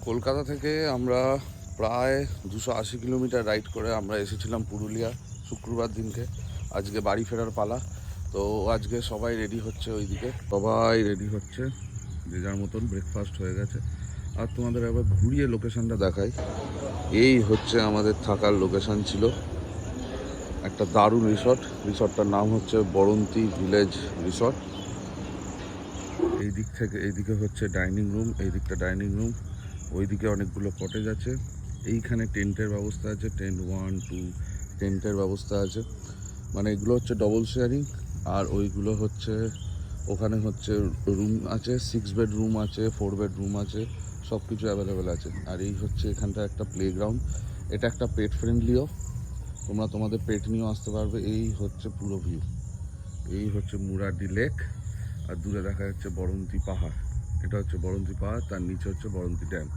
কলকাতা থেকে আমরা প্রায় 280 কিলোমিটার রাইড করে আমরা এসেছিলাম পুরুলিয়া শুক্রবার দিনকে। আজকে বাড়ি ফেরার পালা। তো আজকে সবাই রেডি হচ্ছে, ওইদিকে সবাই রেডি হচ্ছে, যে যার মতন ব্রেকফাস্ট হয়ে গেছে। আর তোমাদের আবার ঘুরিয়ে লোকেশনটা দেখাই। এই হচ্ছে আমাদের থাকার লোকেশন ছিল, একটা দারুণ রিসর্টটার নাম হচ্ছে বরন্তী ভিলেজ রিসর্ট। এই দিক থেকে এইদিকে হচ্ছে ডাইনিং রুম, এই দিকটা ডাইনিং রুম, ওইদিকে অনেকগুলো কটেজ আছে। এইখানে টেন্টের ব্যবস্থা আছে, টেন্ট 1 2 টেন্টের ব্যবস্থা আছে। মানে এগুলো হচ্ছে ডবল শেয়ারিং, আর ওইগুলো হচ্ছে ওখানে হচ্ছে রুম আছে, 6 বেড রুম আছে, 4 বেড রুম আছে, সব কিছু অ্যাভেলেবেল আছে। আর এই হচ্ছে এখানটা একটা প্লেগ্রাউন্ড, এটা একটা পেট ফ্রেন্ডলিও, তোমরা তোমাদের পেট নিয়েও আসতে পারবে। এই হচ্ছে পুরো ভিউ, এই হচ্ছে মুরাডি লেক, আর দূরে দেখা যাচ্ছে বরন্তী পাহাড়। এটা হচ্ছে বরন্তী পাহাড়, তার নিচে হচ্ছে বরন্তী ড্যাম।